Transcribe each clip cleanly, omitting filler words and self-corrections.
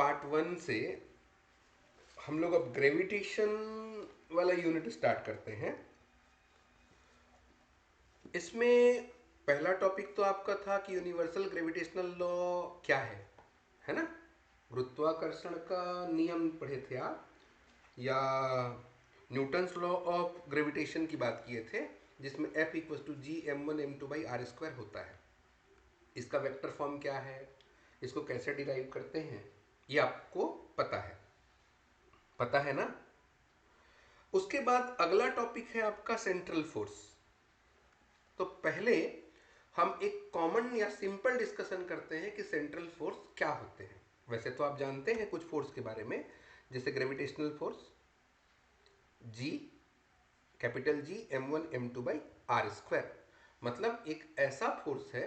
Part one से हम लोग अब ग्रेविटेशन वाला यूनिट स्टार्ट करते हैं। इसमें पहला टॉपिक तो आपका था कि यूनिवर्सल ग्रेविटेशनल लॉ क्या है ना? गुरुत्वाकर्षण का नियम पढ़े थे आप, या न्यूटन्स लॉ ऑफ ग्रेविटेशन की बात किए थे, जिसमें F equal to ji m1 m2/r² होता है। इसका वेक्टर फॉर्म क्या है, इसको कैसे डिराइव करते हैं, ये आपको पता है ना? उसके बाद अगला टॉपिक है आपका सेंट्रल फोर्स। तो पहले हम एक कॉमन या सिंपल डिस्कशन करते हैं कि सेंट्रल फोर्स क्या होते हैं। वैसे तो आप जानते हैं कुछ फोर्स के बारे में, जैसे ग्रेविटेशनल फोर्स जी, कैपिटल जी m1 m2/r², मतलब एक ऐसा फोर्स है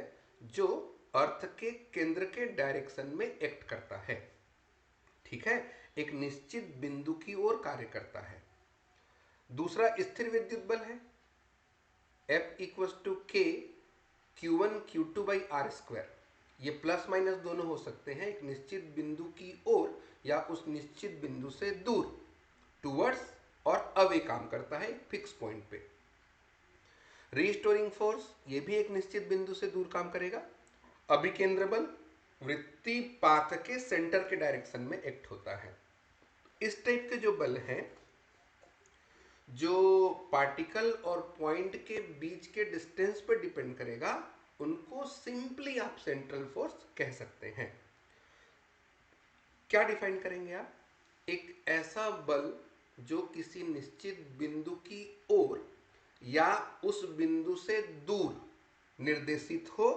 जो अर्थ के केंद्र के डायरेक्शन में एक्ट करता है, ठीक है, एक निश्चित बिंदु की ओर कार्य करता है। दूसरा स्थिर विद्युत बल है, F इक्वल टू के Q1 Q2/r²। ये प्लस माइनस दोनों हो सकते हैं, एक निश्चित बिंदु की ओर या उस निश्चित बिंदु से दूर, टूवर्ड्स और अवे काम करता है एक फिक्स पॉइंट पे। रीस्टोरिंग फोर्स, ये भी एक निश्चित बिंदु से दूर काम करेगा। अभिकेंद्र बल वृत्तीय पाथ के सेंटर के डायरेक्शन में एक्ट होता है। इस टाइप के जो बल हैं, जो पार्टिकल और पॉइंट के बीच के डिस्टेंस पर डिपेंड करेगा, उनको सिंपली आप सेंट्रल फोर्स कह सकते हैं। क्या डिफाइन करेंगे आप? एक ऐसा बल जो किसी निश्चित बिंदु की ओर या उस बिंदु से दूर निर्देशित हो,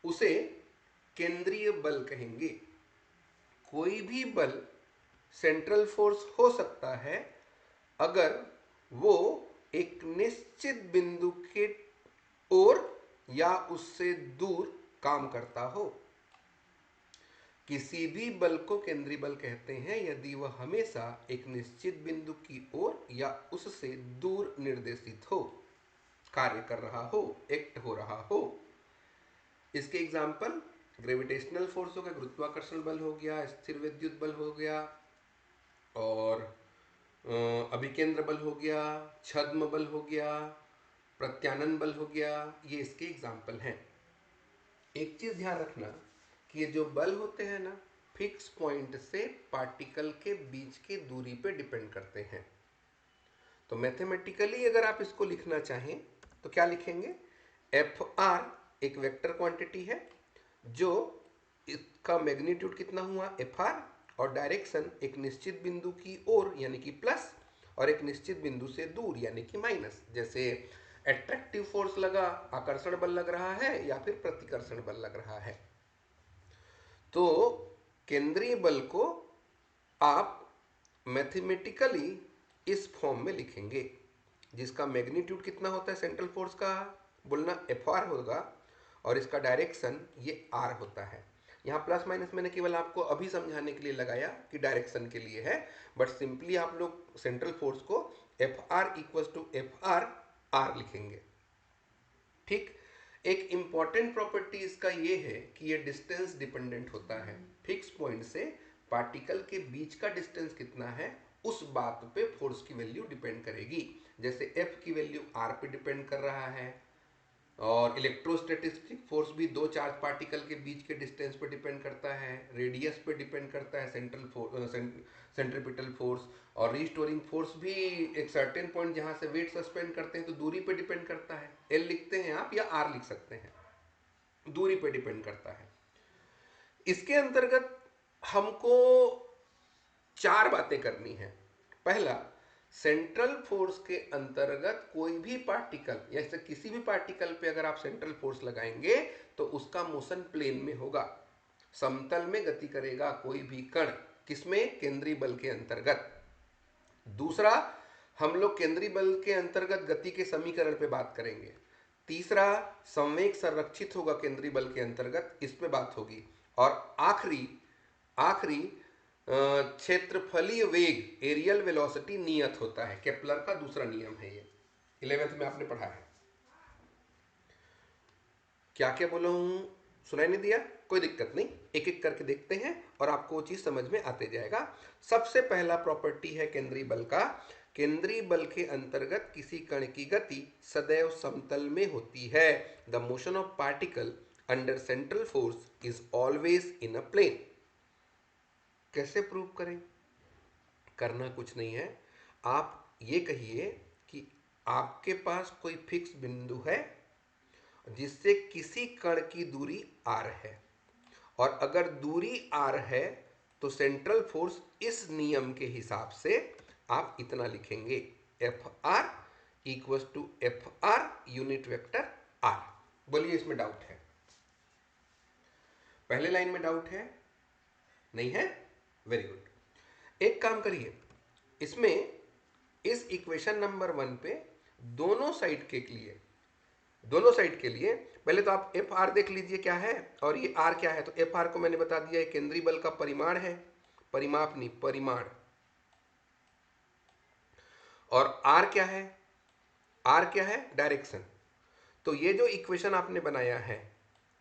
उसे केंद्रीय बल कहेंगे। कोई भी बल सेंट्रल फोर्स हो सकता है अगर वो एक निश्चित बिंदु के ओर या उससे दूर काम करता हो। किसी भी बल को केंद्रीय बल कहते हैं यदि वह हमेशा एक निश्चित बिंदु की ओर या उससे दूर निर्देशित हो, कार्य कर रहा हो, एक्ट हो रहा हो। इसके एग्जाम्पल ग्रेविटेशनल फोर्स हो गया, गुरुत्वाकर्षण बल हो गया, स्थिर विद्युत बल हो गया, और अभिकेंद्र बल हो गया, छद्म बल हो गया, प्रत्यानयन बल हो गया। ये इसके एग्जाम्पल हैं। एक चीज ध्यान रखना कि ये जो बल होते हैं ना, फिक्स पॉइंट से पार्टिकल के बीच की दूरी पे डिपेंड करते हैं। तो मैथमेटिकली अगर आप इसको लिखना चाहें तो क्या लिखेंगे? Fr एक वेक्टर क्वांटिटी है, जो इसका मैग्नीट्यूड कितना हुआ Fr, और डायरेक्शन एक निश्चित बिंदु की ओर यानी कि प्लस, और एक निश्चित बिंदु से दूर यानी कि माइनस। जैसे एट्रैक्टिव फोर्स लगा, आकर्षण बल लग रहा है, या फिर प्रतिकर्षण बल लग रहा है। तो केंद्रीय बल को आप मैथमेटिकली इस फॉर्म में लिखेंगे, जिसका मैग्नीट्यूड कितना होता है सेंट्रल फोर्स का, बोलना Fr होगा, और इसका डायरेक्शन ये r होता है। यहाँ प्लस माइनस मैंने केवल आपको अभी समझाने के लिए लगाया कि डायरेक्शन के लिए है, बट सिंपली आप लोग सेंट्रल फोर्स को Fr equal to Fr r लिखेंगे, ठीक। एक इंपॉर्टेंट प्रॉपर्टी इसका ये है कि ये डिस्टेंस डिपेंडेंट होता है। फिक्स पॉइंट से पार्टिकल के बीच का डिस्टेंस कितना है, उस बात पे फोर्स की वैल्यू डिपेंड करेगी। जैसे F की वैल्यू R पे डिपेंड कर रहा है, और इलेक्ट्रोस्टैटिक फोर्स भी दो चार्ज पार्टिकल के बीच के डिस्टेंस पे डिपेंड करता है, रेडियस पे डिपेंड करता है सेंट्रीपिटल फोर्स, और रिस्टोरिंग फोर्स भी एक सर्टेन पॉइंट जहां से वेट सस्पेंड करते हैं तो दूरी पे डिपेंड करता है। L लिखते हैं आप या R लिख सकते हैं, दूरी पे डिपेंड करता है। इसके अंतर्गत हमको चार बातें करनी है। पहला, सेंट्रल फोर्स के अंतर्गत कोई भी पार्टिकल, जैसे किसी भी पार्टिकल पे अगर आप सेंट्रल फोर्स लगाएंगे तो उसका मोशन प्लेन में होगा, समतल में गति करेगा कोई भी कण, किसमें? केंद्रीय बल के अंतर्गत। दूसरा, हम लोग केंद्रीय बल के अंतर्गत गति के समीकरण पे बात करेंगे। तीसरा, संवेग संरक्षित होगा केंद्रीय बल के अंतर्गत, इस पे बात होगी। और आखिरी आखिरी क्षेत्रफलीय वेग, एरियल वेलोसिटी नियत होता है, केपलर का दूसरा नियम है ये, 11th में आपने पढ़ा है। क्या क्या बोला हूं? सुनाई नहीं दिया? कोई दिक्कत नहीं, एक एक करके देखते हैं और आपको वो चीज समझ में आते जाएगा। सबसे पहला प्रॉपर्टी है केंद्रीय बल का। केंद्रीय बल के अंतर्गत किसी कण की गति सदैव समतल में होती है। The motion of particle under central force is always in a plane. कैसे प्रूव करें? करना कुछ नहीं है, आप ये कहिए कि आपके पास कोई फिक्स बिंदु है जिससे किसी कण की दूरी r है, और अगर दूरी r है तो सेंट्रल फोर्स इस नियम के हिसाब से आप इतना लिखेंगे, F R equal to F R unit vector r। बोलिए इसमें डाउट है? पहले लाइन में डाउट है? नहीं है? Very good. एक काम करिए, इसमें इस इक्वेशन नंबर 1 पे दोनों साइड के लिए पहले तो आप एफ आर देख लीजिए क्या है और ये आर क्या है। तो एफ आर को मैंने बता दिया है, केंद्रीय बल का परिमाण है, परिमाप नहीं परिमाण। और आर क्या है? आर क्या है? डायरेक्शन। तो ये जो इक्वेशन आपने बनाया है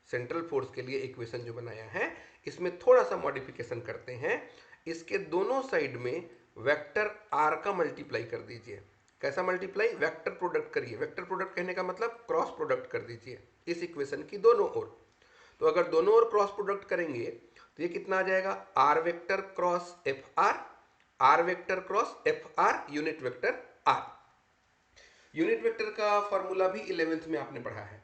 सेंट्रल फोर्स के लिए, इक्वेशन जो बनाया है, इसमें थोड़ा सा मॉडिफिकेशन करते हैं। इसके दोनों साइड में वेक्टर आर का मल्टीप्लाई कर दीजिए। कैसा मल्टीप्लाई? वेक्टर प्रोडक्ट करिए। वेक्टर प्रोडक्ट कहने का मतलब क्रॉस प्रोडक्ट कर दीजिए इस इक्वेशन की दोनों ओर। तो अगर दोनों ओर क्रॉस प्रोडक्ट करेंगे तो ये कितना आ जाएगा? R vector cross F R, R vector cross F R unit vector R. Unit vector का फॉर्मूला भी 11th में आपने पढ़ा है।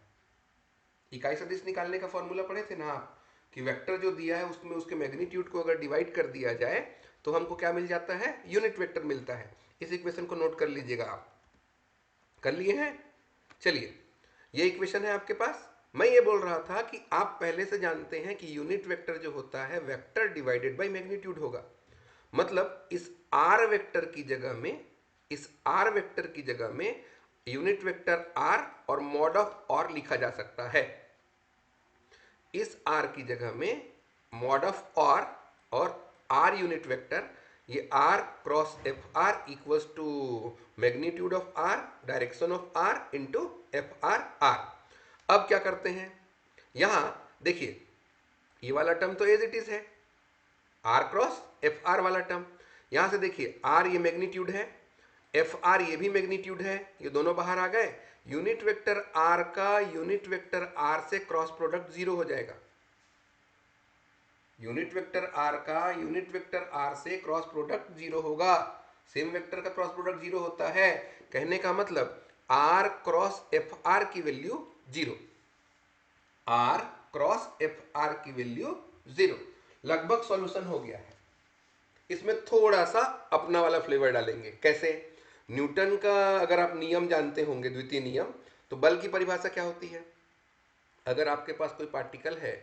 इकाई सदिश निकालने का फॉर्मूला पढ़े थे ना आप, कि वेक्टर जो दिया है उसमें उसके मैग्नीट्यूड को अगर डिवाइड कर दिया जाए तो हमको क्या मिल जाता है? यूनिट वेक्टर मिलता है। इस इक्वेशन को नोट कर लीजिएगा आप। कर लिए हैं? चलिए, ये इक्वेशन है आपके पास। मैं ये बोल रहा था कि आप पहले से जानते हैं कि यूनिट वेक्टर जो होता है वेक्टर डिवाइडेड बाय मैग्नीट्यूड होगा। मतलब इस आर वेक्टर की जगह में, इस आर वेक्टर की जगह में यूनिट वेक्टर आर और मॉड ऑफ और लिखा जा सकता है। इस r की जगह में मॉड ऑफ और r यूनिट वेक्टर, ये r cross F R equals to magnitude of r, direction of r into F R r। अब क्या करते हैं, यहां देखिए ये वाला टर्म तो एज इट इज है, r क्रॉस एफ आर वाला टर्म। यहां से देखिए r ये मैग्नीट्यूड है, एफ आर ये भी मैग्नीट्यूड है, ये दोनों बाहर आ गए। यूनिट वेक्टर आर का यूनिट वेक्टर आर से क्रॉस प्रोडक्ट जीरो हो जाएगा। यूनिट वेक्टर आर का यूनिट वेक्टर आर से क्रॉस प्रोडक्ट जीरो होगा। सेम वेक्टर का क्रॉस प्रोडक्ट जीरो होता है। कहने का मतलब आर क्रॉस एफ आर की value zero, R cross F R की वैल्यू जीरो। लगभग सॉल्यूशन हो गया है। इसमें थोड़ा सा अपना वाला फ्लेवर डालेंगे। कैसे? न्यूटन का अगर आप नियम जानते होंगे, द्वितीय नियम, तो बल की परिभाषा क्या होती है? अगर आपके पास कोई पार्टिकल है,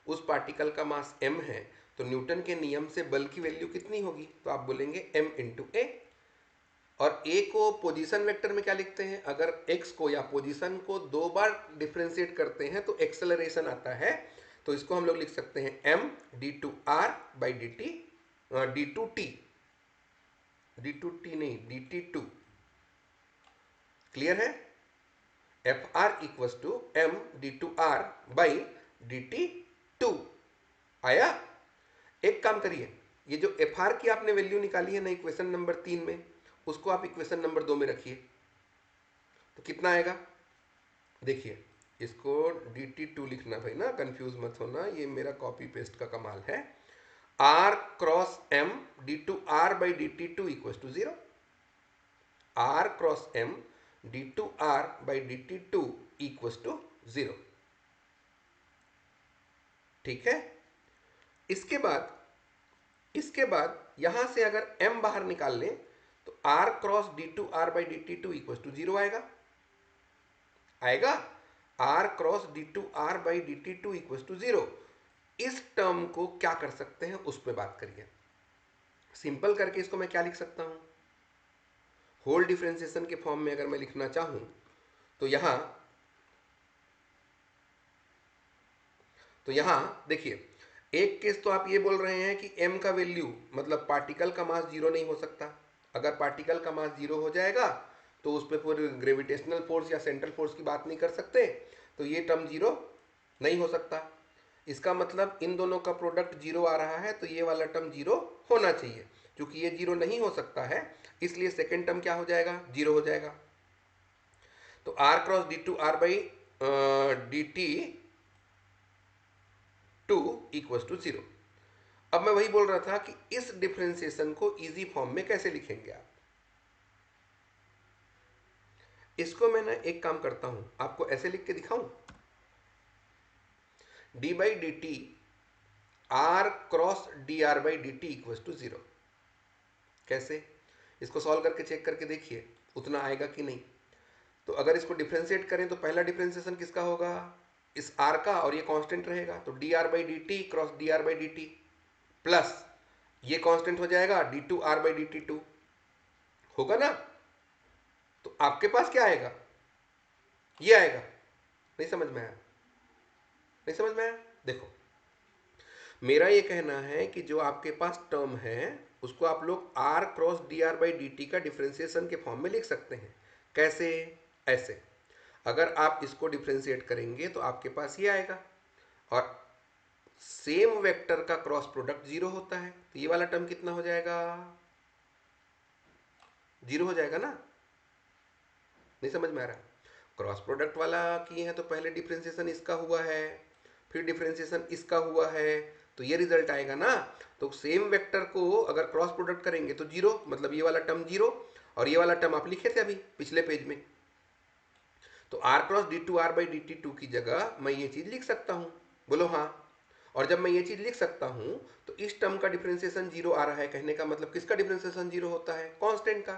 उस पार्टिकल का मास m है, तो न्यूटन के नियम से बल की वैल्यू कितनी होगी? तो आप बोलेंगे m इंटू ए। और a को पोजीशन वेक्टर में क्या लिखते हैं? अगर x को या पोजीशन को दो बार डिफ्रेंशिएट करते हैं तो एक्सेलरेशन आता है। तो इसको हम लोग लिख सकते हैं m d2r by D T, d2t, d2t नहीं dt2। क्लियर है? F R equals to M D two are by D T two. आया? एक काम करिए, ये जो एफ आर की आपने वैल्यू निकाली है ना इक्वेशन नंबर 3 में, उसको आप इक्वेशन नंबर 2 में रखिए तो कितना आएगा? देखिए, इसको डी टी टू लिखना भाई ना, कंफ्यूज मत होना, ये मेरा कॉपी पेस्ट का कमाल है। R cross M D two are by D T two equal to zero. R cross M D two are by D T two equal to zero. ठीक है? इसके बाद यहां से अगर m बाहर निकाल लें तो r cross D two are by D T two equal to zero आएगा। आएगा? r cross D two are by D T two equal to zero. इस टर्म को क्या कर सकते हैं उस पर बात करिए। सिंपल करके इसको मैं क्या लिख सकता हूं? होल डिफरेंशिएशन के फॉर्म में अगर मैं लिखना चाहूं तो यहां देखिए, एक केस तो आप ये बोल रहे हैं कि m का वैल्यू मतलब पार्टिकल का मास जीरो नहीं हो सकता। अगर पार्टिकल का मास जीरो हो जाएगा तो उस पर पूरे ग्रेविटेशनल फोर्स या सेंट्रल फोर्स की बात नहीं कर सकते, तो ये टर्म जीरो नहीं हो सकता। इसका मतलब इन दोनों का प्रोडक्ट जीरो आ रहा है, तो ये वाला टर्म जीरो होना चाहिए। क्योंकि ये जीरो नहीं हो सकता है, इसलिए सेकेंड टर्म क्या हो जाएगा, जीरो हो जाएगा। तो R cross D two are by D T two equal to zero. अब मैं वही बोल रहा था कि इस डिफ्रेंसिएशन को इजी फॉर्म में कैसे लिखेंगे आप। इसको मैं ना एक काम करता हूं, आपको ऐसे लिख के दिखाऊं, D by D T R cross D are by D T equal to zero. कैसे, इसको सॉल्व करके चेक करके देखिए उतना आएगा कि नहीं। तो अगर इसको डिफ्रेंशिएट करें तो पहला डिफ्रेंशिएशन किसका होगा, इस आर का, और ये कांस्टेंट रहेगा, तो D are by D T cross D are by D T plus ये कांस्टेंट हो जाएगा D two are by D T two, होगा ना। तो आपके पास क्या आएगा, ये आएगा। नहीं समझ में आया, नहीं समझ में आया। देखो मेरा ये कहना है कि जो आपके पास टर्म है उसको आप लोग R cross D are by D T का डिफ्रेंसिएशन के फॉर्म में लिख सकते हैं। कैसे, ऐसे, अगर आप इसको डिफ्रेंशिएट करेंगे तो आपके पास ये आएगा, और सेम वेक्टर का क्रॉस प्रोडक्ट जीरो होता है, तो ये वाला टर्म कितना हो जाएगा, जीरो हो जाएगा ना। नहीं समझ में आ रहा, क्रॉस प्रोडक्ट वाला किए हैं तो पहले डिफ्रेंशिएशन इसका हुआ है, फिर डिफ्रेंशिएशन इसका हुआ है, तो ये रिजल्ट आएगा ना। तो सेम वेक्टर को अगर क्रॉस प्रोडक्ट करेंगे तो जीरो, मतलब ये वाला टर्म जीरो, और ये वाला टर्म आप लिखे थे अभी पिछले पेज में। तो R cross D two are by D T two की जगह मैं ये चीज लिख सकता हूं, बोलो हाँ। और जब मैं ये चीज लिख सकता हूं तो इस टर्म का डिफरेंशिएशन जीरो आ रहा है, कहने का मतलब किसका डिफरेंशिएशन जीरो होता है, कांस्टेंट का,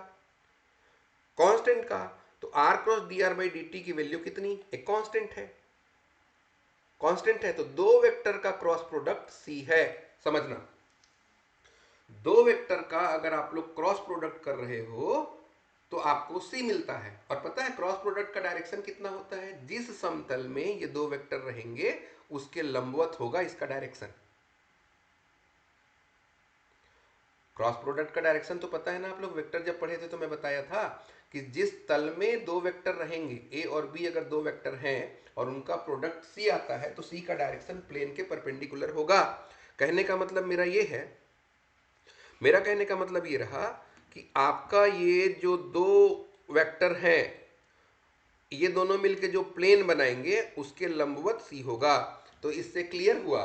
कांस्टेंट का। तो R cross D are by D T की वैल्यू कितनी, एक कांस्टेंट है, कांस्टेंट है, तो दो वेक्टर का क्रॉस प्रोडक्ट सी है। समझना, दो वेक्टर का अगर आप लोग क्रॉस प्रोडक्ट कर रहे हो तो आपको सी मिलता है। और पता है क्रॉस प्रोडक्ट का डायरेक्शन कितना होता है, जिस समतल में ये दो वेक्टर रहेंगे उसके लंबवत होगा इसका डायरेक्शन। क्रॉस प्रोडक्ट का डायरेक्शन तो पता है ना आप लोग, वेक्टर जब पढ़े थे तो मैं बताया था कि जिस तल में दो वेक्टर रहेंगे, ए और बी अगर दो वेक्टर हैं और उनका प्रोडक्ट सी आता है तो सी का डायरेक्शन प्लेन के परपेंडिकुलर होगा। कहने का मतलब मेरा ये है, मेरा कहने का मतलब ये रहा कि आपका ये जो दो वेक्टर हैं ये दोनों मिलके जो प्लेन बनाएंगे उसके लंबवत सी होगा। तो इससे क्लियर हुआ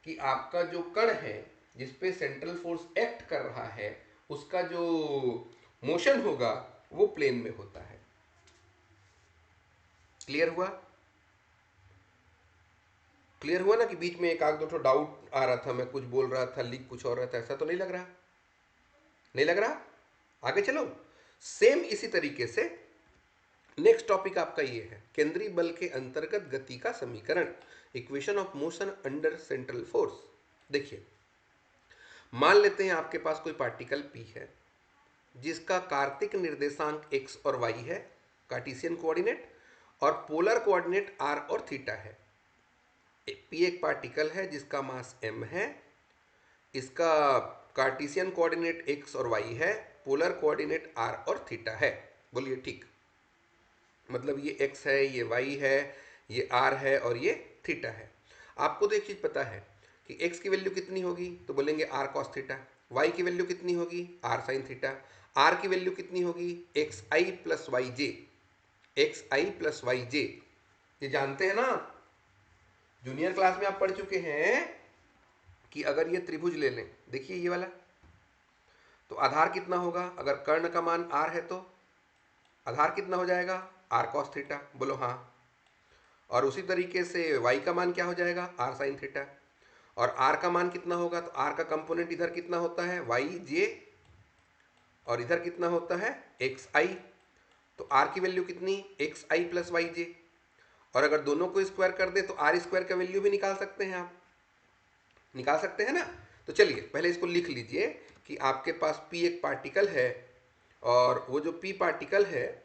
कि आपका जो कण है जिसपे सेंट्रल फोर्स एक्ट कर रहा है उसका जो मोशन होगा वो प्लेन में होता है। क्लियर हुआ, क्लियर हुआ ना, कि बीच में एक आध दो डाउट आ रहा था, मैं कुछ बोल रहा था लिख कुछ और रहा था, ऐसा तो नहीं लग रहा, नहीं लग रहा। आगे चलो, सेम इसी तरीके से नेक्स्ट टॉपिक आपका ये है, केंद्रीय बल के अंतर्गत गति का समीकरण, equation of motion under central force. देखिए मान लेते हैं आपके पास कोई पार्टिकल P है जिसका कार्तिक निर्देशांक x और y है, कार्टेशियन कोऑर्डिनेट, और पोलर कोऑर्डिनेट r और थीटा है। P एक पार्टिकल है जिसका मास m है, इसका कार्टेशियन कोऑर्डिनेट x और y है, पोलर कोऑर्डिनेट r और थीटा है। बोलिए ठीक, मतलब ये x है, ये y है, ये r है और ये थीटा है। आपको तो एक चीज पता है कि x की वैल्यू कितनी होगी, तो बोलेंगे r cos थीटा। y की वैल्यू कितनी होगी, r sin थीटा। r की वैल्यू कितनी होगी, xi प्लस वाई जे, xi प्लस वाई जे। ये जानते हैं ना, जूनियर क्लास में आप पढ़ चुके हैं कि अगर ये त्रिभुज ले लें, देखिए ये वाला, तो आधार कितना होगा, अगर कर्ण का मान r है तो आधार कितना हो जाएगा, r cos थीटा, बोलो हाँ। और उसी तरीके से y का मान क्या हो जाएगा, r sin थीटा। और r का मान कितना होगा, तो r का कंपोनेंट इधर कितना होता है, वाई जे, और इधर कितना होता है, एक्स आई। तो r की वैल्यू कितनी, एक्स आई प्लस वाई जे। और अगर दोनों को स्क्वायर कर दे तो आर स्क्वायर का वैल्यू भी निकाल सकते हैं आप, निकाल सकते हैं ना। तो चलिए पहले इसको लिख लीजिए कि आपके पास P एक पार्टिकल है, और वो जो P पार्टिकल है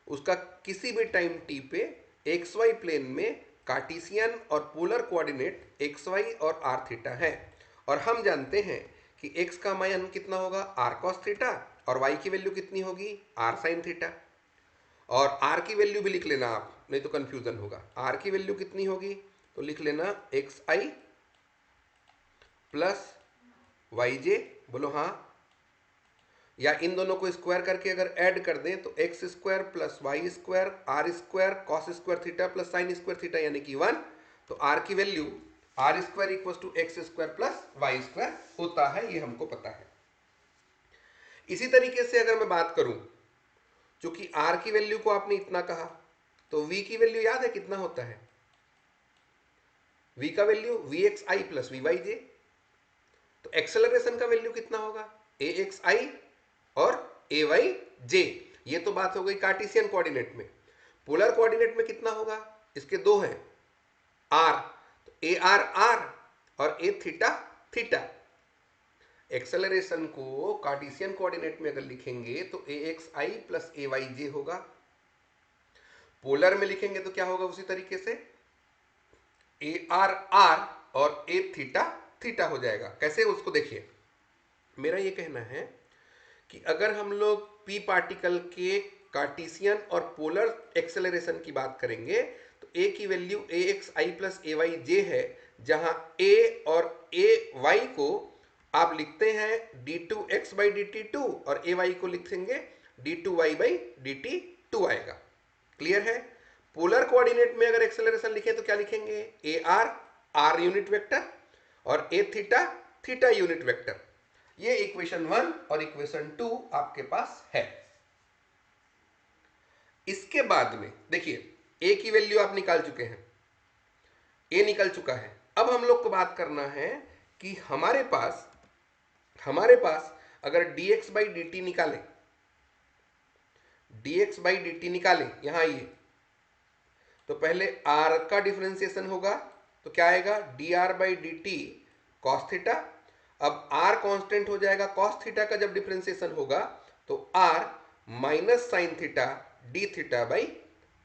उसका किसी भी टाइम t पे एक्स वाई प्लेन में कार्टेशियन और पोलर कोऑर्डिनेट एक्स वाई और आर थीटा है। और हम जानते हैं कि x का मान कितना होगा, आर कॉस थीटा, और y की वैल्यू कितनी होगी, आर साइन थीटा। और r की वैल्यू भी लिख लेना आप, नहीं तो कंफ्यूजन होगा। r की वैल्यू कितनी होगी, तो लिख लेना एक्स आई प्लस वाई जे, बोलो हाँ, या इन दोनों को स्क्वायर करके अगर ऐड कर दें तो X square plus Y square R square cos square theta plus sine square theta यानी कि 1। तो आर की वैल्यू R square equal to X square plus Y square होता है, ये हमको पता है। इसी तरीके से अगर मैं बात करूं, चूंकि आर की वैल्यू को आपने इतना कहा, तो वी की वैल्यू याद है कितना होता है? वी का value V x i plus V y j. तो एक्सेलरेशन का वैल्यू कितना होगा? ए एक्स आई और ए वाई जे। ये तो बात हो गई कार्टेशियन कोऑर्डिनेट में। पोलर कोऑर्डिनेट में कितना होगा? इसके दो हैं, आर, तो ए आर आर और ए थीटा थीटा। एक्सेलरेशन को कार्टेशियन कोऑर्डिनेट में अगर लिखेंगे तो A x i plus A Y जे होगा। पोलर में लिखेंगे तो क्या होगा? उसी तरीके से ए आर आर और ए थीटा थीटा हो जाएगा। कैसे? उसको देखिए, मेरा ये कहना है कि अगर हम लोग पी पार्टिकल के कार्टेशियन और पोलर एक्सेलरेशन की बात करेंगे तो ए की वैल्यू ए x i plus A Y जे है, जहां ए और ए वाई को आप लिखते हैं D two X by D T two और ए वाई को लिखेंगे D two Y by D T two आएगा। क्लियर है? पोलर कोऑर्डिनेट में अगर एक्सेलरेशन लिखे तो क्या लिखेंगे? A R R unit vector और A theta theta unit vector. ये इक्वेशन 1 और इक्वेशन 2 आपके पास है। इसके बाद में देखिए, ए की वैल्यू आप निकाल चुके हैं, ए निकल चुका है। अब हम लोग को बात करना है कि हमारे पास अगर dx बाई डी टी निकालें, dx बाई डी टी निकालें, यहां आइए, तो पहले r का डिफरेंशिएशन होगा तो क्या आएगा? D R by D t cos theta. अब r कांस्टेंट हो जाएगा, कॉस थीटा का जब डिफरेंशिएशन होगा तो r minus sine theta D theta by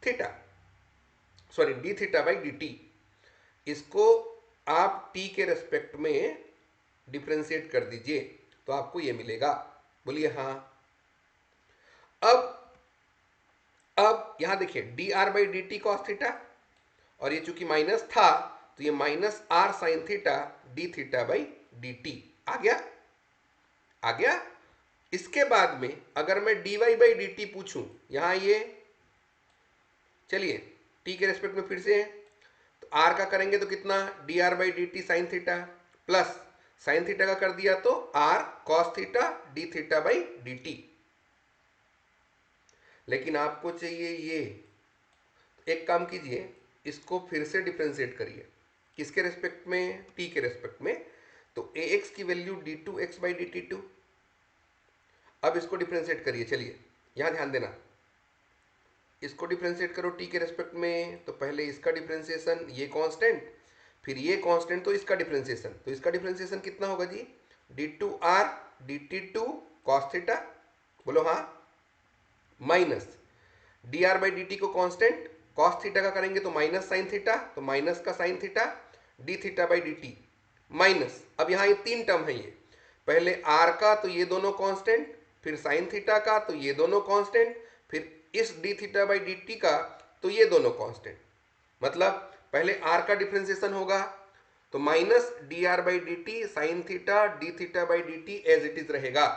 theta, sorry D theta by D T. इसको आप t के रेस्पेक्ट में डिफरेंशिएट कर दीजिए तो आपको ये मिलेगा। बोलिए हाँ। अब यहां देखिए, D R by D t cos theta, और ये चूंकि माइनस था तो ये minus r sine theta D theta by D t आ गया। आ गया। इसके बाद में अगर मैं d Y by D t पूछूं, यहां ये चलिए टी के रेस्पेक्ट में फिर से है, तो आर का करेंगे तो कितना? D are by D T sine theta plus sine theta का कर दिया तो R cos theta D theta by D T. लेकिन आपको चाहिए ये, एक काम कीजिए, इसको फिर से डिफरेंशिएट करिए। किसके रेस्पेक्ट में? टी के रेस्पेक्ट में। तो ए एक्स की value D two X by D T two. अब इसको डिफरेंशिएट करिए। चलिए यहां ध्यान देना, इसको डिफरेंशिएट करो टी के रेस्पेक्ट में, तो पहले इसका डिफरेंशिएशन, ये कांस्टेंट, फिर ये कांस्टेंट, तो इसका डिफरेंशिएशन, तो इसका डिफरेंशिएशन कितना होगा जी? D two R D T two cos theta, बोलो हाँ, minus d are by D t को कांस्टेंट, कॉस थीटा का करेंगे तो माइनस साइन थीटा, तो माइनस का sine theta D theta by D t minus. अब यहाँ ये तीन टर्म है, ये पहले आर का तो ये दोनों कांस्टेंट, फिर साइन थीटा का तो ये दोनों कांस्टेंट, फिर इस D theta by D T का तो ये दोनों कांस्टेंट। मतलब पहले आर का डिफरेंशिएशन होगा तो minus d are by D T sine theta D theta by D t as it is रहेगा,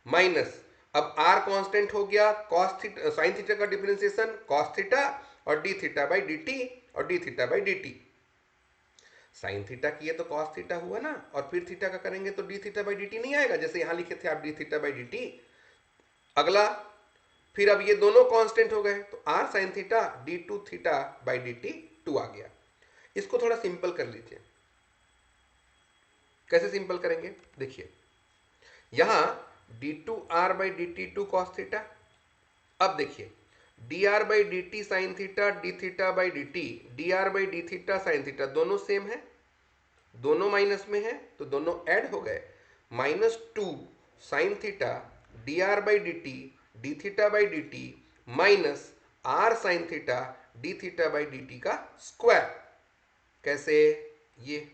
माइनस अब आर कांस्टेंट हो गया, कॉस थीटा साइन थीटा का डिफरेंशिएशन कॉस थीटा और D theta by D T और D theta by D T. Sine theta किए तो cos theta हुआ ना, और फिर थीटा का करेंगे तो d theta by D t नहीं आएगा, जैसे यहां लिखे थे आप d theta by D t. अगला, फिर अब ये दोनों कांस्टेंट हो गए तो r sine theta d two theta by D T two आ गया। इसको थोड़ा सिंपल कर लीजिए। कैसे सिंपल करेंगे? देखिए यहां D two are by D T two cos theta. अब देखिए D R by D T sine theta D theta by D T, D are by D theta sine theta दोनों सेम है, दोनों माइनस में है तो दोनों ऐड हो गए, minus two sine theta d are by D T D theta by D t minus r sine theta D theta by D T का स्क्वायर। कैसे? ये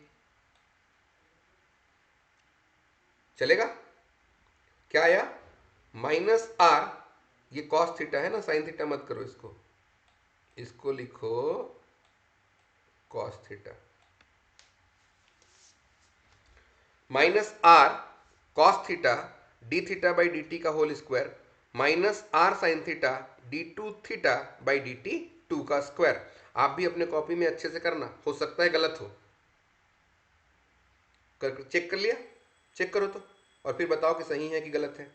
चलेगा? क्या आया? माइनस आर, ये कॉस थीटा है ना, साइन थीटा मत करो, इसको लिखो cos theta, minus r cos theta D theta by D T का whole square minus r sine theta d two theta by D T to का स्क्वायर। आप भी अपने कॉपी में अच्छे से करना, हो सकता है गलत हो। चेक कर लिया? चेक करो तो, और फिर बताओ कि सही है कि गलत है।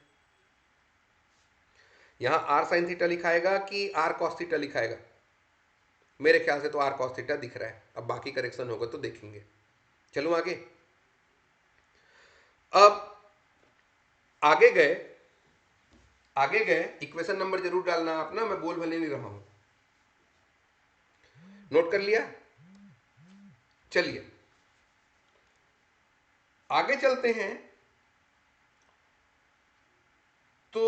यहां आर साइन थीटा लिखाएगा कि आर कॉस थीटा लिखाएगा? मेरे ख्याल से तो आर कॉस थीटा दिख रहा है। अब बाकी करेक्शन होगा तो देखेंगे। चलो आगे। अब आगे गए इक्वेशन नंबर जरूर डालना आप ना, मैं बोल भले नहीं रहा हूं। नोट कर लिया? चलिए आगे चलते हैं। तो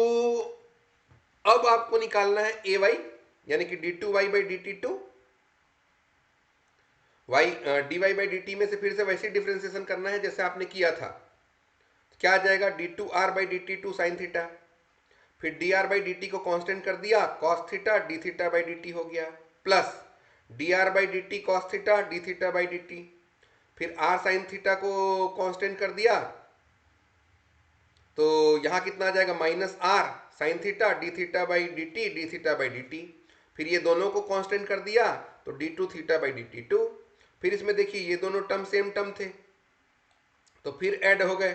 अब आपको निकालना है ए वाई, यानी कि D two Y by D T two Y D Y by D T में से फिर से वैसे डिफ्रेंसिएशन करना है जैसे आपने किया था। क्या आ जाएगा? D two are by D T two sine theta, फिर d are by D t को कांस्टेंट कर दिया, cos theta D theta by D T हो गया, plus d are by D t cos theta D theta by D t, फिर r sine theta को constant कर दिया, तो यहां कितना आ जाएगा? Minus r sine theta D theta by D theta by D t, फिर ये दोनों को कांस्टेंट कर दिया तो D two theta by D T two. फिर इसमें देखिए ये दोनों टर्म सेम टर्म थे तो फिर ऐड हो गए।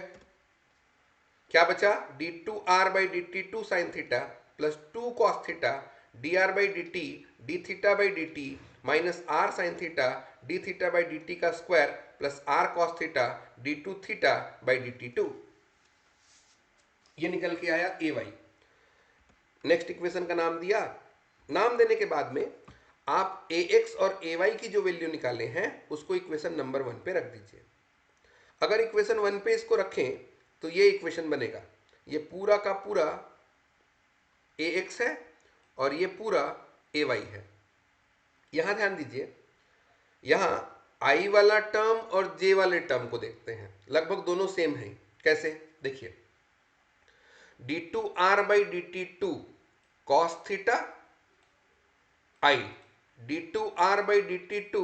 क्या बचा? D two are by D T two sine theta plus two cos theta d are by D theta by D t minus r sine theta D theta by D T का square plus r cos theta d two theta by D T two. ये निकल के आया ए Y. Next equation का नाम दिया। नाम देने के बाद में आप ए एक्स और ए वाई की जो वैल्यू निकाले हैं उसको इक्वेशन नंबर 1 पे रख दीजिए। अगर इक्वेशन 1 पे इसको रखें तो ये इक्वेशन बनेगा। ये पूरा का पूरा ए एक्स है और ये पूरा ए वाई है। यहां ध्यान दीजिए, यहां आई वाला टर्म और जे वाले टर्म को देखते हैं, लगभग दोनों सेम हैं। कैसे? देखिए, D two are by D T two cos theta i d two are by D T two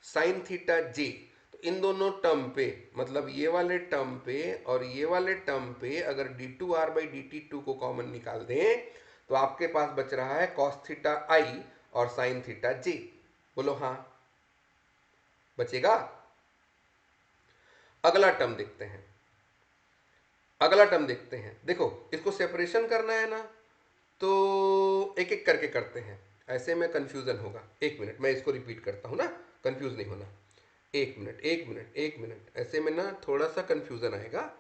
sine theta j. तो इन दोनों टर्म पे, मतलब ये वाले टर्म पे और ये वाले टर्म पे अगर D two are by D T two को कॉमन निकाल दें तो आपके पास बच रहा है कॉस थीटा आई और साइन थीटा जे। बोलो हाँ, बचेगा। अगला टर्म देखते हैं। देखो, इसको सेपरेशन करना है ना, तो एक एक करके करते हैं, ऐसे में कंफ्यूजन होगा। एक मिनट, मैं इसको रिपीट करता हूं ना, कंफ्यूज नहीं होना। एक मिनट, ऐसे में ना थोड़ा सा कंफ्यूजन आएगा।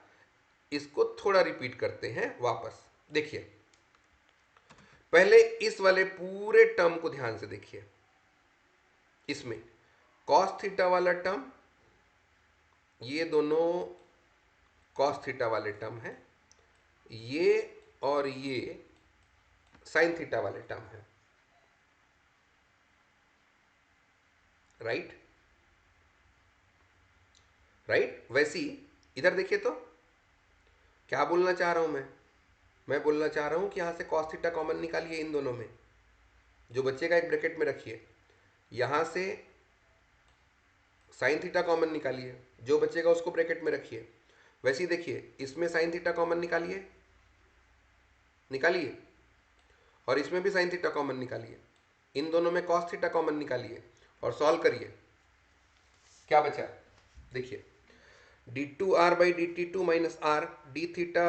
इसको थोड़ा रिपीट करते हैं वापस। देखिए, पहले इस वाले पूरे टर्म को ध्यान से देखिए। इसमें कॉस थीटा वाला टर्म, ये दोनों कॉस थीटा वाले टर्म है, ये और ये साइन थीटा वाले टर्म है। राइट? वैसी इधर देखिए तो क्या बोलना चाह रहा हूं मैं बोलना चाह रहा हूं कि यहां से कॉस थीटा कॉमन निकालिए। इन दोनों में जो बच्चे का एक ब्रैकेट में रखिए, यहां से साइन थीटा कॉमन निकालिए, जो बचेगा उसको ब्रैकेट में रखिए। वैसे ही देखिए, इसमें साइन थीटा कॉमन निकालिए और इसमें भी साइन थीटा कॉमन निकालिए। इन दोनों में कॉस थीटा कॉमन निकालिए और सॉल्व करिए। क्या बचा? देखिए, D two are by D T two minus R D theta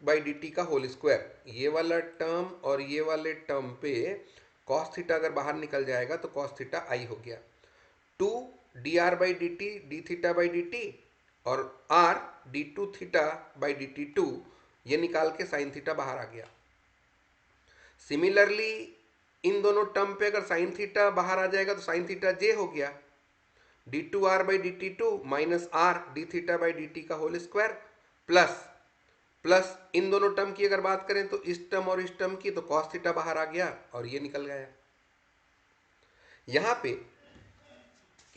by D T का होल स्क्वायर, ये वाला टर्म और ये वाले टर्म पे कॉस थीटा अगर बाहर निकल जाएगा तो कॉस थीटा आई हो गया। Two D R by D T D theta by D T और r D two theta by D T two, ये निकाल के साइन थीटा बाहर आ गया। सिमिलरली इन दोनों टर्म पे अगर साइन थीटा बाहर आ जाएगा तो साइन थीटा जे हो गया। D two are by D T two minus R D theta by D T का होल स्क्वायर प्लस इन दोनों टर्म की अगर बात करें तो इस टर्म और इस टर्म की, तो कॉस थीटा बाहर आ गया और ये निकल गया।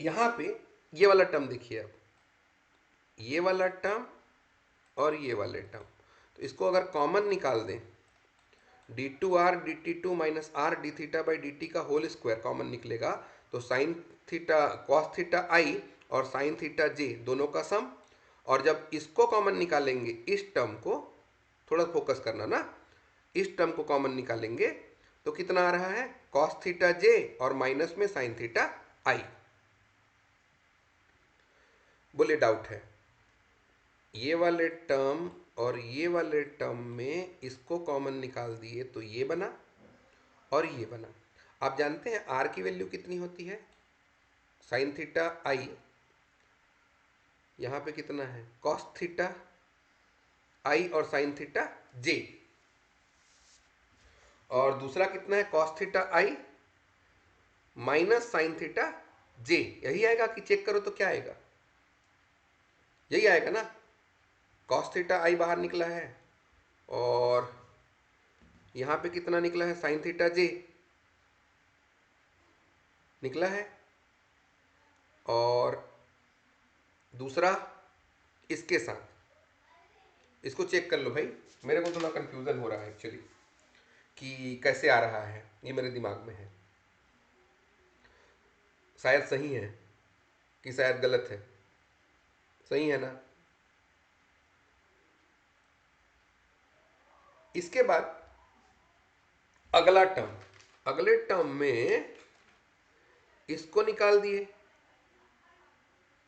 यहां पे ये वाला टर्म देखिए, अब ये वाला टर्म और ये वाले टर्म, तो इसको अगर कॉमन निकाल दें, D two R D T two minus R D theta by D T का होल स्क्वायर कॉमन निकलेगा, तो sine theta cos theta I और साइन थीटा जे दोनों का सम, और जब इसको कॉमन निकालेंगे, इस टर्म को, थोड़ा फोकस करना ना, इस टर्म को कॉमन निकालेंगे तो कितना आ रहा है, कॉस थीटा जे और माइनस में साइन थीटा आई। बोले डाउट है, ये वाले टर्म और ये वाले टर्म में इसको कॉमन निकाल दिए तो ये बना और ये बना। आप जानते हैं आर की वैल्यू कितनी होती है, साइन थीटा आई, यहां पे कितना है, कॉस थीटा आई और साइन थीटा जे, और दूसरा कितना है, कॉस थीटा आई माइनस साइन थीटा जे। यही आएगा कि चेक करो तो क्या आएगा, यही आएगा ना, कॉस थीटा आई बाहर निकला है और यहां पे कितना निकला है, साइन थीटा जे निकला है, और दूसरा इसके साथ, इसको चेक कर लो भाई, मेरे को थोड़ा कंफ्यूजन हो रहा है एक्चुअली कि कैसे आ रहा है, ये मेरे दिमाग में है, शायद सही है कि शायद गलत है, सही है ना। इसके बाद अगला टर्म, अगले टर्म में इसको निकाल दिए,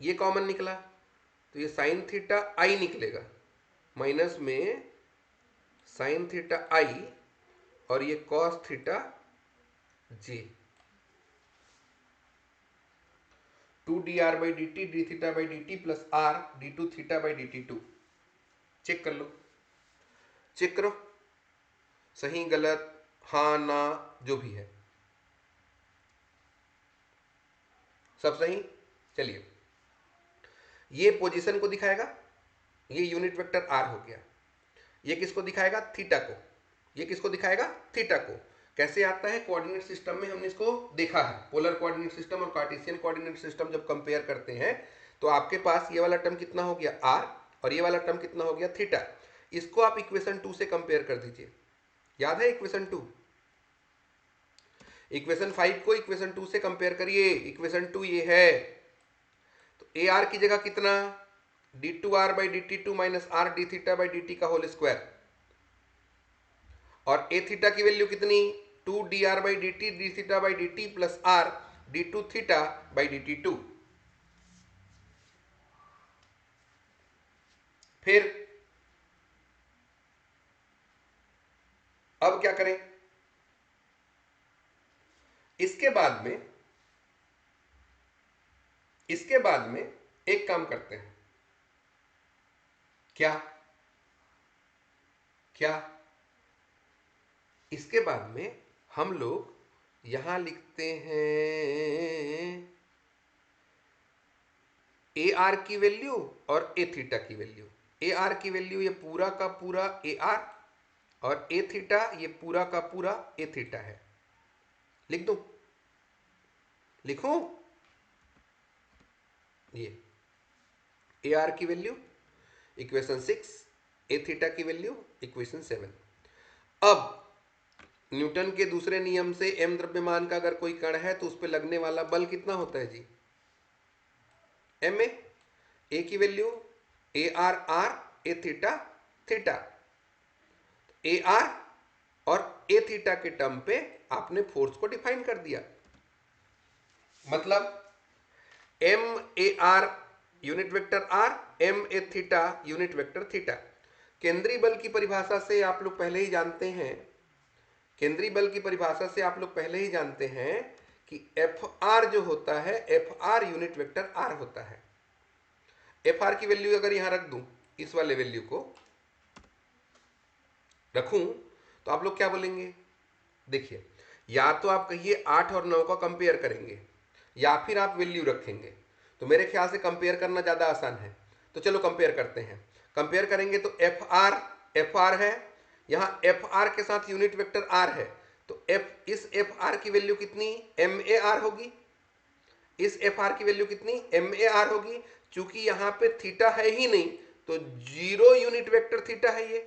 ये कॉमन निकला तो ये साइन थीटा आई निकलेगा, माइनस में साइन थीटा आई और ये cos theta J, 2 dr/dt d θ/dt plus r d2 θ/dt2। Check कर लो, चेक करो, सही गलत, हाँ ना, जो भी है सब सही। चलिए, ये पोजीशन को दिखाएगा, ये यूनिट वेक्टर आर हो गया, ये किसको दिखाएगा, थीटा को, ये किसको दिखाएगा, थीटा को। कैसे आता है, कोऑर्डिनेट सिस्टम में हमने इसको देखा है, पोलर कोऑर्डिनेट सिस्टम और कार्टेशियन कोऑर्डिनेट सिस्टम जब कंपेयर करते हैं तो आपके पास ये वाला टर्म कितना हो गया आर और ये वाला टर्म कितना हो गया थीटा। इसको आप इक्वेशन 2 से कंपेयर कर दीजिए, याद है इक्वेशन 2, इक्वेशन 5 को इक्वेशन 2 से कंपेयर करिए, इक्वेशन 2 ये है, तो ए आर की जगह कितना, d2r/dt2 minus r d θ/dt का होल स्क्वायर, और ए थीटा की वैल्यू कितनी, 2 dr/dt d θ/dt plus r d2 θ/dt2। फिर अब क्या करें, इसके बाद में एक काम करते हैं, क्या क्या, इसके बाद में हम लोग यहां लिखते हैं ए आर की वैल्यू और ए थीटा की वैल्यू। ए आर की वैल्यू ये पूरा का पूरा ए आर और ए थीटा ये पूरा का पूरा ए थीटा है। लिख दूं, लिखूं, ये ए आर की वैल्यू इक्वेशन 6, ए थीटा की वैल्यू इक्वेशन 7। अब न्यूटन के दूसरे नियम से m द्रव्यमान का अगर कोई कण है तो उस पर लगने वाला बल कितना होता है जी, एम ए की वैल्यू A R R A theta theta, A R और ए थीटा के टर्म पे आपने फोर्स को डिफाइन कर दिया, मतलब M A R unit vector R, M A theta unit vector theta. केंद्रीय बल की परिभाषा से आप लोग पहले ही जानते हैं, केंद्रीय बल की परिभाषा से आप लोग पहले ही जानते हैं कि एफ आर जो होता है, F R unit vector R होता है। एफ आर की वैल्यू अगर यहां रख दूं, इस वाले वैल्यू को रखूं तो आप लोग क्या बोलेंगे, देखिए या तो आप कहिए 8 और 9 का कंपेयर करेंगे या फिर आप वैल्यू रखेंगे, तो मेरे ख्याल से कंपेयर करना ज्यादा आसान है, तो चलो कंपेयर करते हैं। कंपेयर करेंगे तो एफ आर है, यहां एफ आर के साथ यूनिट वेक्टर आर है, तो इस एफ आर की वैल्यू कितनी, एम ए आर होगी, इस एफ आर की वैल्यू कितनी, एम ए आर होगी। चूंकि यहां पे थीटा है ही नहीं तो जीरो यूनिट वेक्टर थीटा है, ये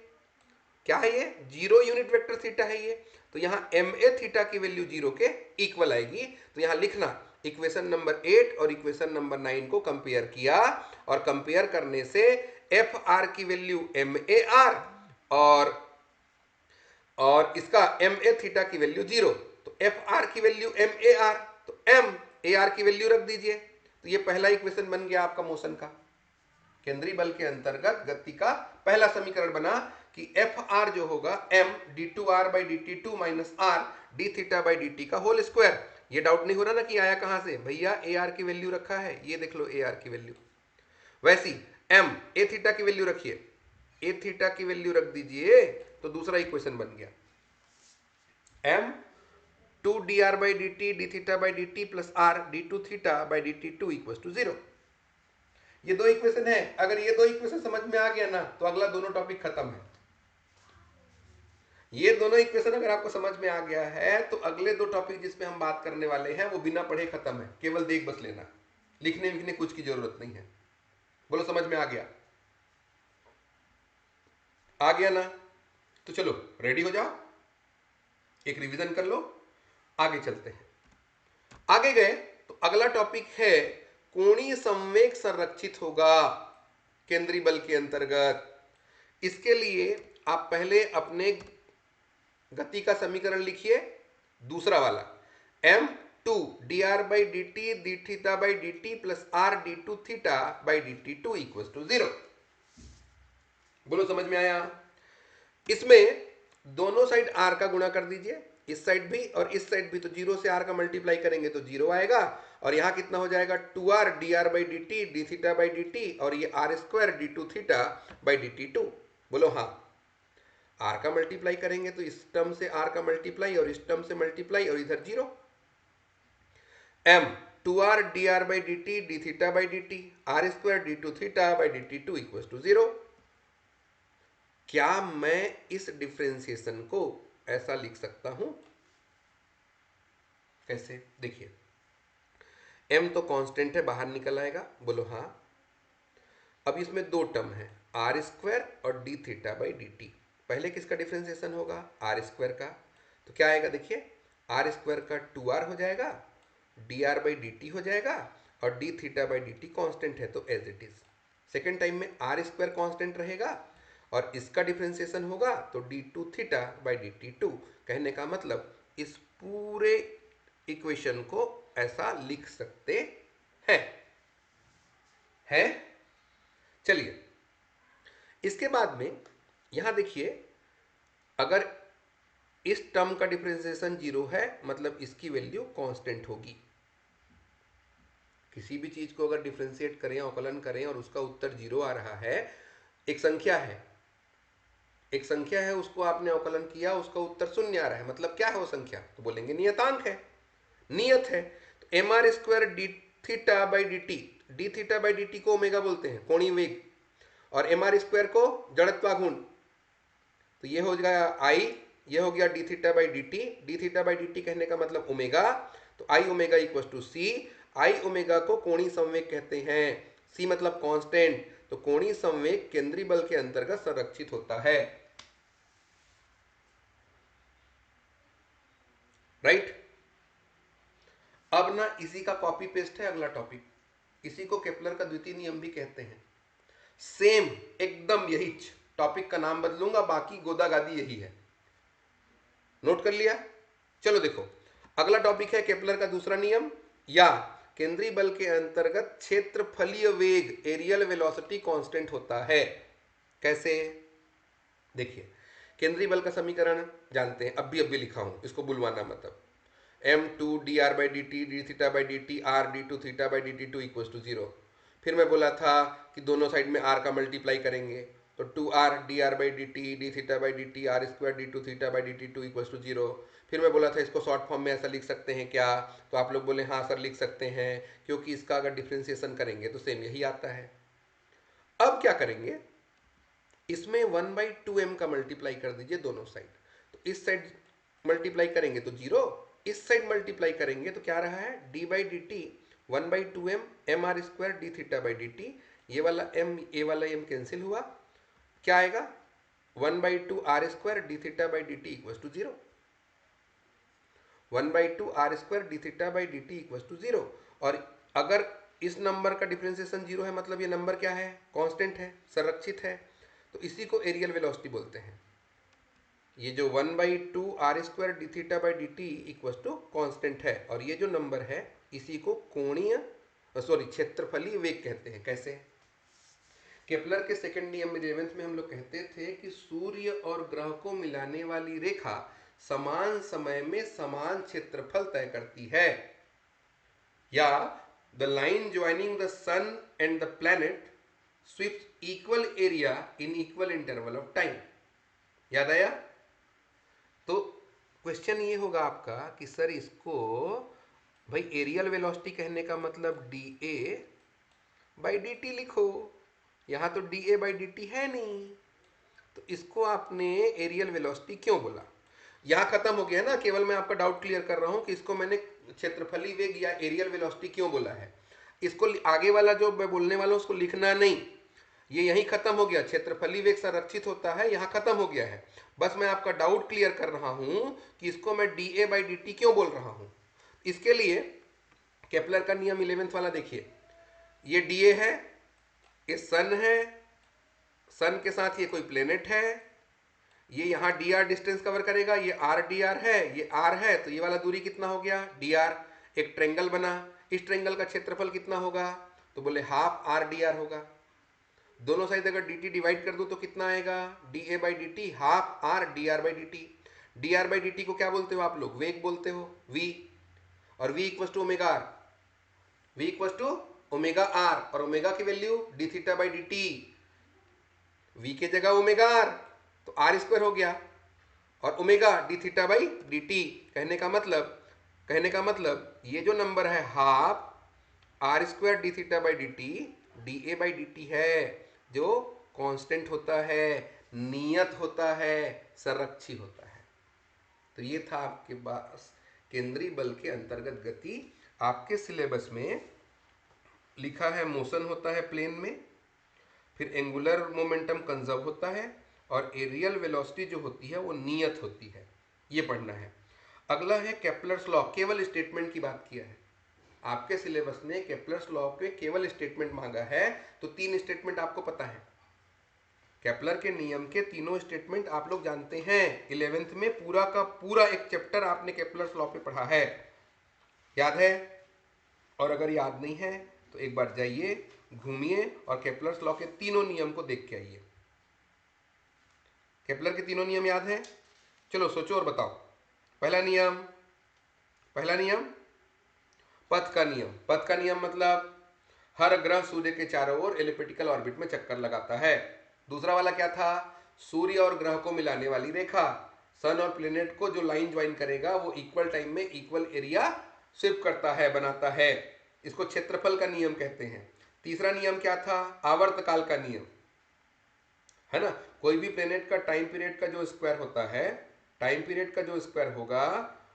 क्या है, ये जीरो यूनिट वेक्टर थीटा है ये, तो यहां एम ए थीटा की वैल्यू जीरो के इक्वल आएगी। तो यहां लिखना इक्वेशन नंबर 8 और इक्वेशन नंबर 9 को कंपेयर किया, और कंपेयर करने से एफ आर की वैल्यू एम ए आर और इसका एम ए थीटा की वैल्यू 0, तो एफ आर की वैल्यू एम ए आर, तो एम ए आर की वैल्यू रख दीजिए। तो ये पहला इक्वेशन बन गया आपका मोशन का, केंद्रीय बल के अंतर्गत गति का पहला समीकरण बना कि एफ आर जो होगा M D two are by D T two minus R D theta by D T का होल स्क्वायर। ये डाउट नहीं हो रहा ना कि आया कहां से, भैया ए आर की वैल्यू रखा है, ये देख लो ए आर की वैल्यू। वैसी एम ए थीटा की वैल्यू रखिए, ए थीटा की वैल्यू रख दीजिए, तो दूसरा इक्वेशन बन गया M two D R by D T D theta by D T plus R D two theta by D T two equal to 0। ये दो इक्वेशन है, अगर ये दो इक्वेशन समझ में आ गया ना तो अगला दोनों टॉपिक खत्म है। ये दोनों इक्वेशन अगर आपको समझ में आ गया है तो अगले दो टॉपिक जिसपे हम बात करने वाले हैं वो बिना पढ़े खत्म है, केवल देख बस लेना, लिखने लिखने कुछ की जरूरत नहीं है। बोलो समझ में आ गया? आ गया ना? तो चलो रेडी हो जाओ, एक रिवीजन कर लो, आगे चलते हैं। आगे गए तो अगला टॉपिक है कोणीय संवेग संरक्षित होगा केंद्रीय बल के अंतर्गत। इसके लिए आप पहले अपने गति का समीकरण लिखिए, दूसरा वाला M two D R by D T D theta by D T plus R D two theta by D T two equal to 0। बोलो समझ में आया? इसमें दोनों साइड आर का गुणा कर दीजिए, इस साइड भी और इस साइड भी, तो 0 से आर का मल्टीप्लाई करेंगे तो 0 आएगा, और यहां कितना हो जाएगा 2r D R by D T D theta by D T, और ये R square D two theta by D T two. बोलो हाँ, आर का मल्टीप्लाई करेंगे तो इस टर्म से आर का मल्टीप्लाई और इस टर्म से मल्टीप्लाई और इधर 0। M 2r D R by D T D theta by D T R square D two theta by D T two equal to 0। क्या मैं इस डिफरेंशिएशन को ऐसा लिख सकता हूं? कैसे? देखिए m तो कांस्टेंट है, बाहर निकल आएगा। बोलो हाँ। अब इसमें दो टर्म है, आर स्क्वायर और D theta by D T. पहले किसका डिफरेंशिएशन होगा? आर स्क्वायर का। तो क्या आएगा देखिए, आर स्क्वायर का 2r हो जाएगा, D are by D T हो जाएगा, और D theta by D T constant है तो as it is. Second time में आर स्क्वायर कॉन्स्टेंट रहेगा और इसका डिफरेंशिएशन होगा तो D two theta by D T two. कहने का मतलब इस पूरे इक्वेशन को ऐसा लिख सकते हैं। चलिए इसके बाद में यहां देखिए, अगर इस टर्म का डिफरेंशिएशन 0 है मतलब इसकी वैल्यू कांस्टेंट होगी। किसी भी चीज को अगर डिफरेंशिएट करें, अवकलन करें और उसका उत्तर 0 आ रहा है, एक संख्या है, एक संख्या है, उसको आपने अवकलन किया, उसका उत्तर 0 आ रहा है, मतलब क्या है वो संख्या? तो बोलेंगे नियतांक है, नियत है। तो m r square d theta by D T, D theta by D t को ओमेगा बोलते हैं, कोणीय वेग, और एम आर स्क्वायर को जड़त्वाघूर्ण। तो ये हो गया आई, ये हो गया d theta by D T. D theta by D t कहने का मतलब ओमेगा, तो i omega equal to c. I omega को कोणीय संवेग कहते हैं, सी मतलब कांस्टेंट। तो कोणीय संवेग केंद्रीय बल के अंतर्गत संरक्षित होता है, राइट। अब ना इसी का कॉपी पेस्ट है अगला टॉपिक, इसी को केपलर का द्वितीय नियम भी कहते हैं। सेम एकदम यही टॉपिक का नाम बदलूंगा, बाकी गोदागादी यही है। नोट कर लिया? चलो देखो, अगला टॉपिक है केपलर का दूसरा नियम, या केंद्रीय बल के अंतर्गत क्षेत्रफलीय वेग एरियल वेलोसिटी कांस्टेंट होता है। कैसे? देखिए केंद्रीय बल का समीकरण जानते हैं, अब भी लिखा हूं, इसको बुलवाना मतलब m two D R by D T D theta by D T r D two theta by D T two equal to 0। फिर मैं बोला था कि दोनों साइड में आर का मल्टीप्लाई करेंगे, तो 2r D R by D T D theta by D T R square D two theta by D T two equal to 0। फिर मैं बोला था इसको शॉर्ट फॉर्म में ऐसा लिख सकते हैं क्या? तो आप लोग बोले हाँ सर लिख सकते हैं, क्योंकि इसका अगर डिफ्रेंसिएशन करेंगे तो सेम यही आता है। अब क्या करेंगे, इसमें 1/2m का मल्टीप्लाई कर दीजिए दोनों साइड। तो इस साइड मल्टीप्लाई करेंगे तो 0, इस साइड मल्टीप्लाई करेंगे तो क्या रहा है, d by D t 1/2m m r square d theta by D t. ये वाला m ये वाला m कैंसिल हुआ, क्या आएगा 1/2 r square d theta by D T equal to 0। 1/2 r² d theta by D T equal to 0। और अगर इस नंबर का डिफरेंशिएशन 0 है मतलब ये नंबर क्या है, कांस्टेंट है, संरक्षित है, तो इसी को एरियल वेलोसिटी बोलते हैं। ये जो 1/2 r² d theta by D T equal to constant है, और ये जो नंबर है इसी को कोणीय क्षेत्रफलीय वेग कहते हैं। कैसे? केपलर के सेकंड नियम में 11th में हम लोग कहते थे कि सूर्य और ग्रह को मिलाने वाली रेखा समान समय में समान क्षेत्रफल तय करती है, या the line joining the sun and the planet sweeps equal area in equal interval of time. याद आया? तो क्वेश्चन ये होगा आपका कि सर इसको भाई एरियल वेलोसिटी कहने का मतलब D A by D T लिखो, यहाँ तो D A by D t है नहीं, तो इसको आपने एरियल वेलोसिटी क्यों बोला? यहाँ खत्म हो गया ना, केवल मैं आपका डाउट क्लियर कर रहा हूँ कि इसको मैंने क्षेत्रफली वेग या एरियल वेलोसिटी क्यों बोला है। इसको आगे वाला जो मैं बोलने वाला हूँ उसको लिखना नहीं, ये यहीं खत्म हो गया। क्षेत्रफली वेग संरक्षित होता है, यहाँ खत्म हो गया है। बस मैं आपका डाउट क्लियर कर रहा हूं कि इसको मैं D A by D T क्यों बोल रहा हूं। इसके लिए केपलर का नियम 11th वाला देखिए, ये डी ए है, ये सन है, सन के साथ ये कोई प्लेनेट है, ये यहाँ डी आर डिस्टेंस कवर करेगा, ये आर डी आर है, ये आर है, तो ये वाला दूरी कितना हो गया, डी आर। एक ट्रेंगल बना, इस ट्रेंगल का क्षेत्रफल कितना होगा, तो बोले हाफ आर डी आर होगा। दोनों साइड अगर डी टी डिवाइड कर दो तो कितना आएगा, D A by D T half R D R by D T. D are by D t को क्या बोलते हो आप लोग, वेग बोलते हो, वी, और v equal to omega r, v equal to omega r, और ओमेगा की value d theta by D t, v के जगह ओमेगा आर, तो आर स्क्वायर हो गया, और omega d theta by D t. कहने का मतलब ये जो नंबर है half r square d theta by D T d A by D t है, जो कांस्टेंट होता है, नियत होता है, संरक्षित होता है। तो ये था आपके पास केंद्रीय बल के अंतर्गत गति। आपके सिलेबस में लिखा है मोशन होता है प्लेन में, फिर एंगुलर मोमेंटम कंजर्व होता है, और एरियल वेलोसिटी जो होती है वो नियत होती है, ये पढ़ना है। अगला है केपलर्स लॉ, केवल स्टेटमेंट की बात किया है। आपके सिलेबस ने केपलर्स लॉ के केवल स्टेटमेंट मांगा है, तो 3 स्टेटमेंट आपको पता है। केपलर के नियम के तीनों स्टेटमेंट आप लोग जानते हैं। 11th में पूरा का पूरा एक चैप्टर आपने केपलर्स लॉ पे पढ़ा है, याद है? और अगर याद नहीं है तो एक बार जाइए, घूमिए और केपलर्स लॉ के तीनों नियम को देख के आइए। केपलर के तीनों नियम याद है? चलो सोचो और बताओ। पहला नियम पथ का नियम। पथ का नियम मतलब हर ग्रह सूर्य के चारों ओर एलिप्टिकल ऑर्बिट में चक्कर लगाता है। दूसरा वाला क्या था? सूर्य और ग्रह को मिलाने वाली रेखा, सन और प्लेनेट को जो लाइन ज्वाइन करेगा वो इक्वल टाइम में इक्वल एरिया स्वीप करता है, बनाता है। इसको क्षेत्रफल का नियम कहते हैं। तीसरा नियम क्या था? आवर्तकाल का नियम, है ना। कोई भी प्लेनेट का टाइम पीरियड का जो स्क्वायर होता है, टाइम पीरियड का जो स्क्वायर होगा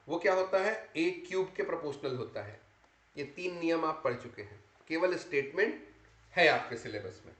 वो क्या होता है, ए क्यूब के प्रोपोर्शनल होता है। ये 3 नियम आप पढ़ चुके हैं, केवल स्टेटमेंट है आपके सिलेबस में।